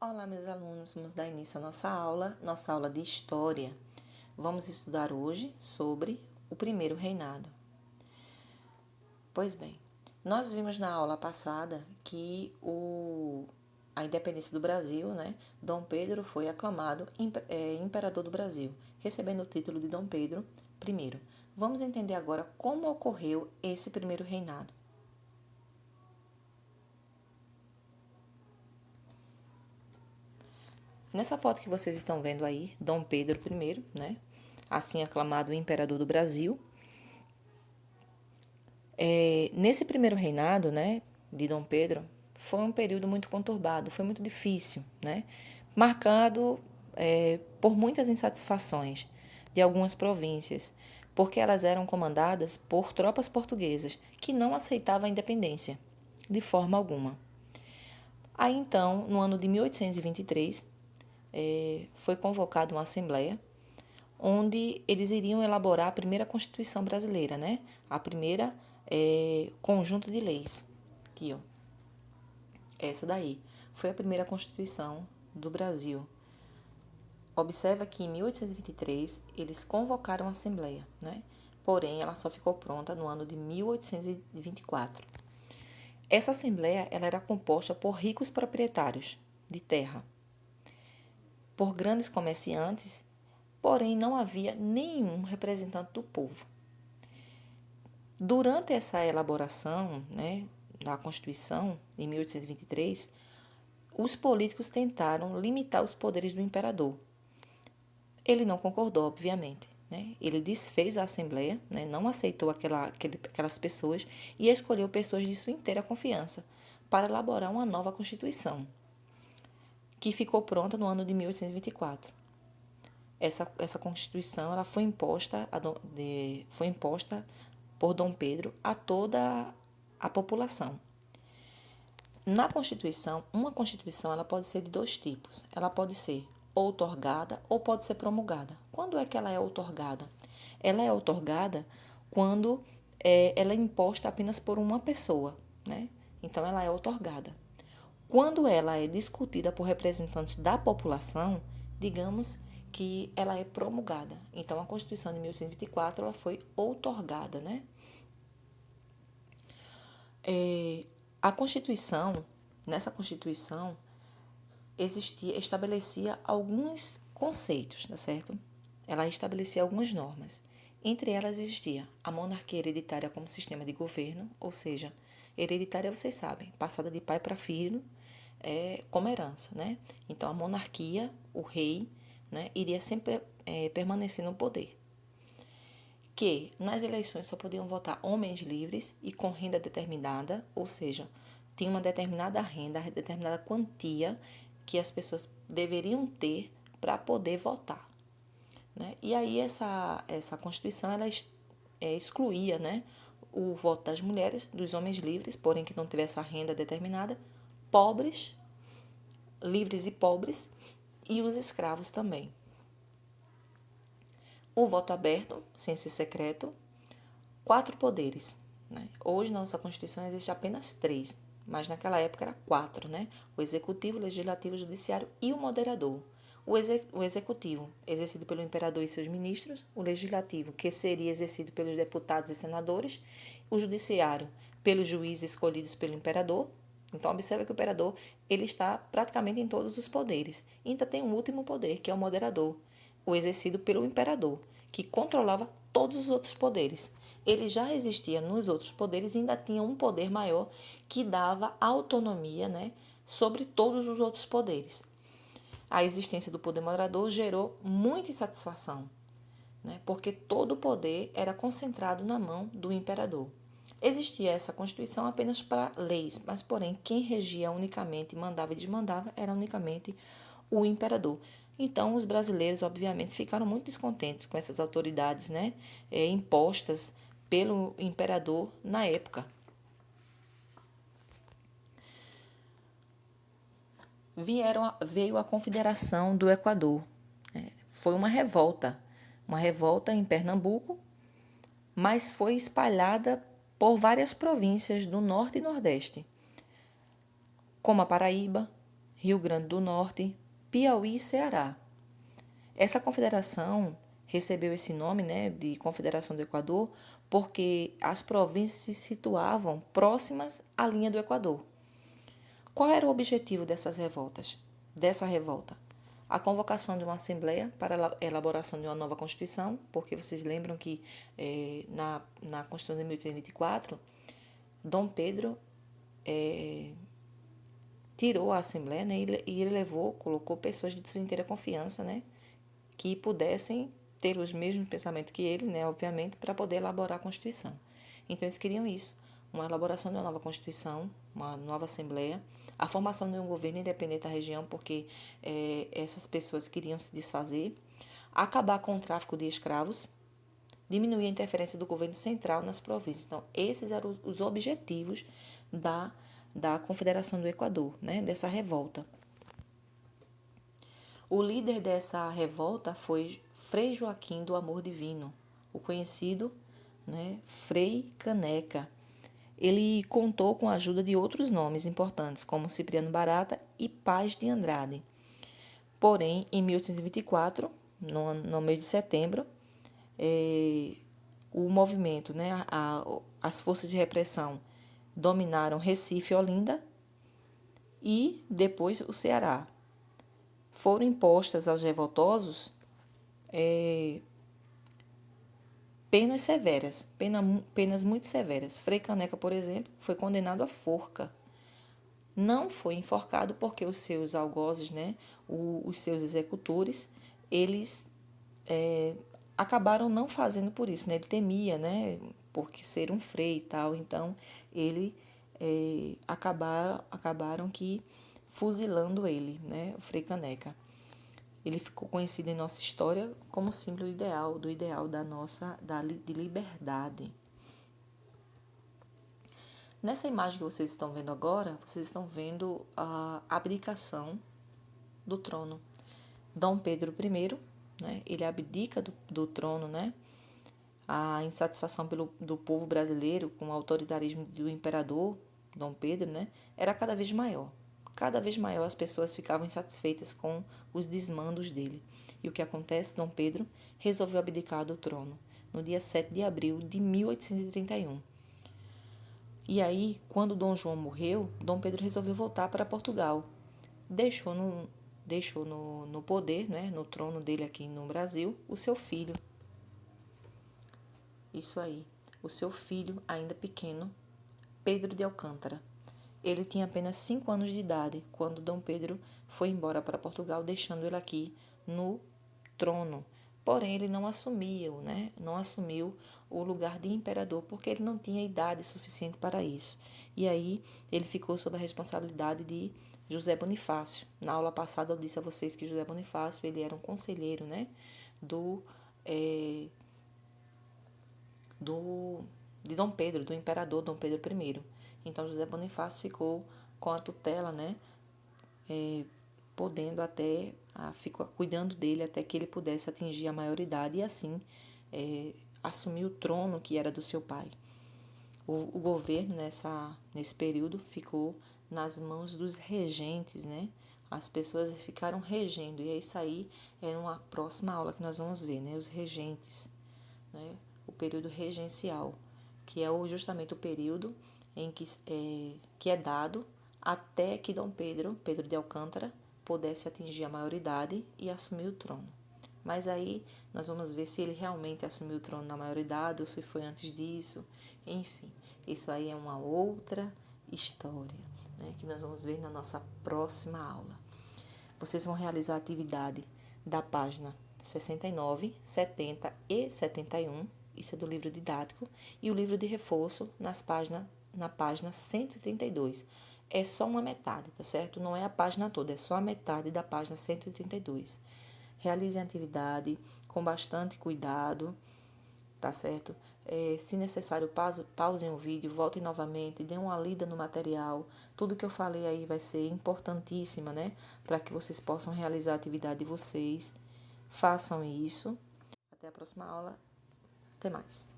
Olá, meus alunos, vamos dar início à nossa aula de História. Vamos estudar hoje sobre o primeiro reinado. Pois bem, nós vimos na aula passada que a independência do Brasil, Dom Pedro foi aclamado imperador do Brasil, recebendo o título de Dom Pedro I. Vamos entender agora como ocorreu esse primeiro reinado. Nessa foto que vocês estão vendo aí, Dom Pedro I, assim aclamado imperador do Brasil. Nesse primeiro reinado, de Dom Pedro, foi um período muito conturbado, foi muito difícil, marcado por muitas insatisfações de algumas províncias, porque elas eram comandadas por tropas portuguesas que não aceitavam a independência de forma alguma. Aí então, no ano de 1823, foi convocada uma assembleia onde eles iriam elaborar a primeira Constituição brasileira, a primeira conjunto de leis. Aqui, ó. Essa daí foi a primeira Constituição do Brasil. Observa que em 1823 eles convocaram a Assembleia, porém ela só ficou pronta no ano de 1824. Essa Assembleia ela era composta por ricos proprietários de terra, por grandes comerciantes, porém não havia nenhum representante do povo. Durante essa elaboração da Constituição, em 1823, os políticos tentaram limitar os poderes do imperador. Ele não concordou, obviamente. Ele desfez a Assembleia, não aceitou aquelas pessoas e escolheu pessoas de sua inteira confiança para elaborar uma nova Constituição, que ficou pronta no ano de 1824. Essa Constituição ela foi imposta por Dom Pedro a toda a população. Na Constituição, uma Constituição ela pode ser de dois tipos. Ela pode ser outorgada ou pode ser promulgada. Quando é que ela é outorgada? Ela é outorgada quando ela é imposta apenas por uma pessoa, Então, ela é outorgada. Quando ela é discutida por representantes da população, digamos que ela é promulgada. Então, a Constituição de 1824 ela foi outorgada, Nessa Constituição, estabelecia alguns conceitos, tá certo? Ela estabelecia algumas normas. Entre elas existia a monarquia hereditária como sistema de governo, ou seja, hereditária vocês sabem, passada de pai para filho, como herança, Então, a monarquia, o rei, iria sempre permanecer no poder. Que nas eleições só podiam votar homens livres e com renda determinada, ou seja, tinha uma determinada renda, determinada quantia que as pessoas deveriam ter para poder votar. E aí essa Constituição ela excluía o voto das mulheres, dos homens livres, porém que não tivesse a renda determinada, pobres, livres e pobres, e os escravos também. O voto aberto, sem ser secreto, 4 poderes. Hoje, na nossa Constituição, existe apenas 3, mas naquela época era 4, O Executivo, o Legislativo, o Judiciário e o Moderador. O Executivo, exercido pelo imperador e seus ministros, o Legislativo, que seria exercido pelos deputados e senadores, o Judiciário, pelos juízes escolhidos pelo imperador. Então, observa que o imperador ele está praticamente em todos os poderes. E ainda tem um último poder, que é o moderador, o exercido pelo imperador, que controlava todos os outros poderes. Ele já existia nos outros poderes e ainda tinha um poder maior que dava autonomia sobre todos os outros poderes. A existência do poder moderador gerou muita insatisfação, porque todo o poder era concentrado na mão do imperador. Existia essa Constituição apenas para leis, mas, porém, quem regia unicamente, mandava e desmandava, era unicamente o imperador. Então, os brasileiros, obviamente, ficaram muito descontentes com essas autoridades impostas pelo imperador na época. Veio a Confederação do Equador. Foi uma revolta em Pernambuco, mas foi espalhada por várias províncias do Norte e Nordeste, como a Paraíba, Rio Grande do Norte, Piauí e Ceará. Essa confederação recebeu esse nome, né, de Confederação do Equador, porque as províncias se situavam próximas à linha do Equador. Qual era o objetivo dessas revoltas? Dessa revolta? A convocação de uma assembleia para a elaboração de uma nova Constituição, porque vocês lembram que na Constituição de 1824, Dom Pedro tirou a Assembleia, né, e ele colocou pessoas de sua inteira confiança, né, que pudessem ter os mesmos pensamentos que ele, né, obviamente, para poder elaborar a Constituição. Então, eles queriam isso, uma elaboração de uma nova Constituição, uma nova Assembleia, a formação de um governo independente da região, porque essas pessoas queriam se desfazer, acabar com o tráfico de escravos, diminuir a interferência do governo central nas províncias. Então, esses eram os objetivos da Confederação do Equador, né, dessa revolta. O líder dessa revolta foi Frei Joaquim do Amor Divino, o conhecido, né, Frei Caneca. Ele contou com a ajuda de outros nomes importantes, como Cipriano Barata e Paz de Andrade. Porém, em 1824, no mês de setembro, o movimento, né, as forças de repressão dominaram Recife e Olinda e depois o Ceará. Foram impostas aos revoltosos penas severas, penas muito severas. Frei Caneca, por exemplo, foi condenado à forca. Não foi enforcado porque os seus algozes, né, os seus executores, eles acabaram não fazendo por isso, né? Ele temia, né, porque ser um frei e tal, então ele acabaram que fuzilando ele, né, o Frei Caneca. Ele ficou conhecido em nossa história como símbolo do ideal de liberdade. Nessa imagem que vocês estão vendo agora, vocês estão vendo a abdicação do trono. Dom Pedro I, né, ele abdica do trono, né? A insatisfação do povo brasileiro com o autoritarismo do imperador, Dom Pedro, né, era cada vez maior. Cada vez maior as pessoas ficavam insatisfeitas com os desmandos dele. E o que acontece? Dom Pedro resolveu abdicar do trono no dia 7 de abril de 1831. E aí, quando Dom João morreu, Dom Pedro resolveu voltar para Portugal. Deixou no poder, né, no trono dele aqui no Brasil, o seu filho. Isso aí, o seu filho, ainda pequeno, Pedro de Alcântara. Ele tinha apenas 5 anos de idade quando Dom Pedro foi embora para Portugal, deixando ele aqui no trono. Porém, ele não assumiu, né? Não assumiu o lugar de imperador porque ele não tinha idade suficiente para isso. E aí ele ficou sob a responsabilidade de José Bonifácio. Na aula passada eu disse a vocês que José Bonifácio ele era um conselheiro, né? De Dom Pedro, do imperador Dom Pedro I. Então José Bonifácio ficou com a tutela, né? Podendo ficou cuidando dele até que ele pudesse atingir a maioridade e assim assumir o trono que era do seu pai. O governo nesse período ficou nas mãos dos regentes, né? As pessoas ficaram regendo e isso aí é uma próxima aula que nós vamos ver, né? Os regentes, né? O período regencial, que é justamente o período em que é dado até que Dom Pedro de Alcântara, pudesse atingir a maioridade e assumir o trono. Mas aí nós vamos ver se ele realmente assumiu o trono na maioridade ou se foi antes disso. Enfim, isso aí é uma outra história, né, que nós vamos ver na nossa próxima aula. Vocês vão realizar a atividade da página 69, 70 e 71, isso é do livro didático, e o livro de reforço na página 132. É só uma metade, tá certo? Não é a página toda, é só a metade da página 132. Realizem a atividade com bastante cuidado, tá certo? Se necessário, pausem o vídeo, voltem novamente, dêem uma lida no material. Tudo que eu falei aí vai ser importantíssima, né? Para que vocês possam realizar a atividade de vocês. Façam isso. Até a próxima aula. Até mais.